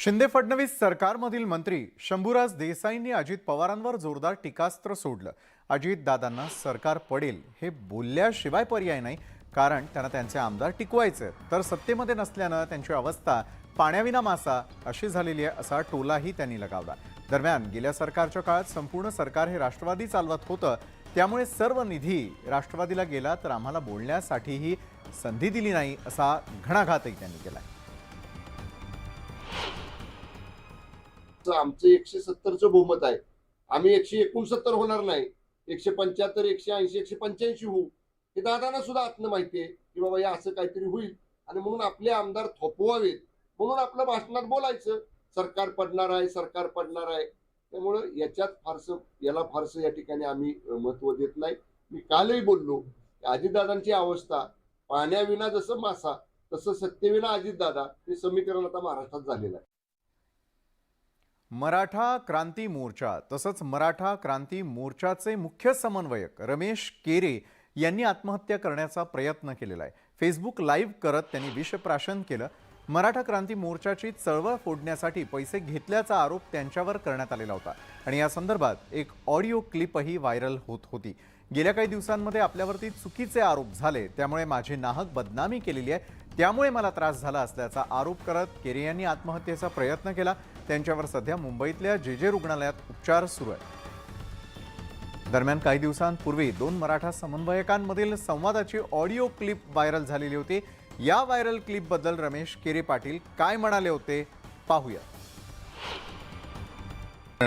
शिंदे फडणवीस सरकारमधील मंत्री शंभूराज देसाईंनी अजित पवारांवर जोरदार टीकास्त्र सोडलं। अजितदादांना सरकार पडेल हे बोलल्याशिवाय पर्याय नाही, कारण त्यांना त्यांचे आमदार टिकवायचे, तर सत्तेमध्ये नसल्यानं त्यांची अवस्था पाण्याविना मासा अशी झालेली आहे, असा टोलाही त्यांनी लगावला। दरम्यान गेल्या सरकारच्या काळात संपूर्ण सरकार हे राष्ट्रवादी चालवत होतं, त्यामुळे सर्व निधी राष्ट्रवादीला गेला, तर आम्हाला बोलण्यासाठीही संधी दिली नाही, असा घणाघातही त्यांनी केला। आमचं 170चं बहुमत आहे, आम्ही 169 होणार नाही, 175 180 185 होऊ, हे दादांना सुद्धा आत्म माहिती आहे की बाबा या असं काहीतरी होईल, आणि म्हणून आपले आमदार थोपवावेत म्हणून आपल्या भाषणात बोलायचं सरकार पडणार आहे, सरकार पडणार आहे। त्यामुळे याला फारसं या ठिकाणी आम्ही महत्व देत नाही। मी कालही बोललो, अजितदादांची अवस्था पाण्याविना जसं मासा तसं सत्तेविना अजितदादा हे समीकरण आता महाराष्ट्रात झालेलं आहे। मराठा क्रांती मोर्चा तसंच मराठा क्रांती मोर्चाचे मुख्य समन्वयक रमेश केरे यांनी आत्महत्या करण्याचा प्रयत्न केलेला आहे। फेसबुक लाईव्ह करत त्यांनी विषप्राशन केलं। मराठा क्रांती मोर्चाची चळवळ फोडण्यासाठी पैसे घेतल्याचा आरोप त्यांच्यावर करण्यात आलेला होता आणि या संदर्भात एक ऑडिओ क्लिपही व्हायरल होत होती। गेल्या काही दिवसांमध्ये आपल्यावरती चुकीचे आरोप झाले, त्यामुळे माझी नाहक बदनामी केलेली आहे, त्यामुळे मला त्रास झाला असल्याचा आरोप करत केरे यांनी आत्महत्येचा प्रयत्न केला। त्यांच्यावर सध्या मुंबईतल्या जे रुग्णालयात उपचार सुरू आहेत। दरम्यान काही दिवसांपूर्वी दोन मराठा समन्वयकांमधील संवादाची ऑडिओ क्लिप व्हायरल झालेली होती। या व्हायरल क्लिपबद्दल रमेश केरे पाटील काय म्हणाले होते पाहूया।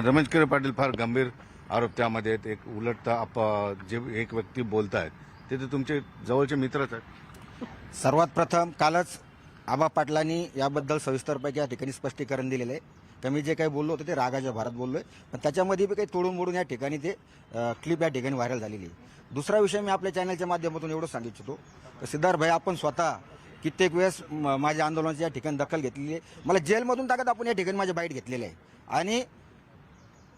रमेश केरे पाटील फार गंभीर आरोप त्यामध्ये आहेत। एक उलट जे एक व्यक्ती बोलतायत ते तुमचे जवळचे मित्रच आहेत। सर्वात प्रथम कालच आबा पाटलांनी याबद्दल सविस्तरपैकी या ठिकाणी स्पष्टीकरण दिलेलं आहे। तर मी जे काही बोललो होतो ते रागाच्या भारत बोललोय, पण त्याच्यामध्ये बी काही तोडून मोडून या ठिकाणी ते क्लिप या ठिकाणी व्हायरल झालेली आहे। दुसरा विषय मी आपल्या चॅनलच्या माध्यमातून एवढं सांगू इच्छितो की सिद्धार्थ भाई, आपण स्वतः कित्येक वेळेस माझ्या आंदोलनाची या ठिकाणी दखल घेतलेली आहे। मला जेलमधून टाकत आपण या ठिकाणी माझे बाईट घेतलेले आहे, आणि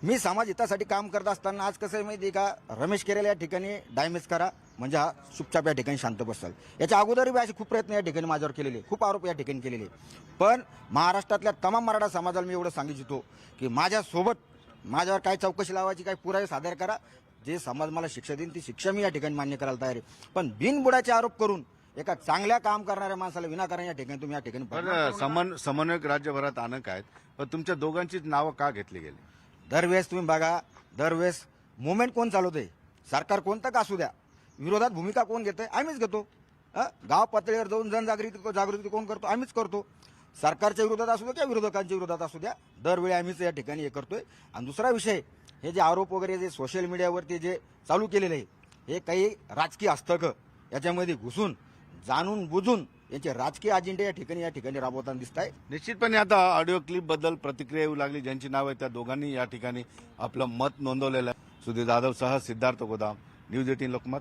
मी समाज हितासाठी काम करत असताना आज कसं आहे माहिती आहे का, रमेश केरेला या ठिकाणी डॅमेज करा म्हणजे हा चुपचाप या ठिकाणी शांत बसाल। याच्या अगोदरही असे खूप प्रयत्न या ठिकाणी माझ्यावर केलेले, खूप आरोप या ठिकाणी केलेले, पण महाराष्ट्रातल्या तमाम मराठा समाजाला मी एवढं सांगू इच्छितो की माझ्यासोबत माझ्यावर काय चौकशी लावायची, काय पुरावे सादर करा, जे समाज मला शिक्षा देईन ती शिक्षा मी या ठिकाणी मान्य करायला तयार आहे। पण बिनबुडाचे आरोप करून एका चांगल्या काम करणाऱ्या माणसाला विनाकारण या ठिकाणी तुम्ही या ठिकाणी समन्वयक राज्यभरात अनेक आहेत, पण तुमच्या दोघांचीच नावं का घेतली गेली? दरवेळेस तुम्ही बघा, दरवेळेस मुवमेंट कोण चालवते, सरकार कोणतं का असू द्या, विरोधात भूमिका कोण घेते, आम्हीच घेतो। गाव पातळीवर जाऊन जागृती कोण करतो, आम्हीच करतो। सरकारच्या विरोधात असू द्या किंवा विरोधकांच्या विरोधात असू द्या, दरवेळी आम्हीच या ठिकाणी हे करतोय। आणि दुसरा विषय, हे जे आरोप वगैरे जे सोशल मीडियावरती जे चालू केलेले आहे, हे काही राजकीय हस्तक याच्यामध्ये घुसून जाणून बुजून यांचे राजकीय अजेंडे या ठिकाणी राबवताना दिसत आहे। निश्चितपणे आता ऑडिओ क्लिप बद्दल प्रतिक्रिया येऊ लागली, ज्यांची नाव आहे त्या दोघांनी या ठिकाणी आपलं मत नोंदवलेलं आहे। सुधीर जाधव सह सिद्धार्थ गोदाम, न्यूज 18 लोकमत।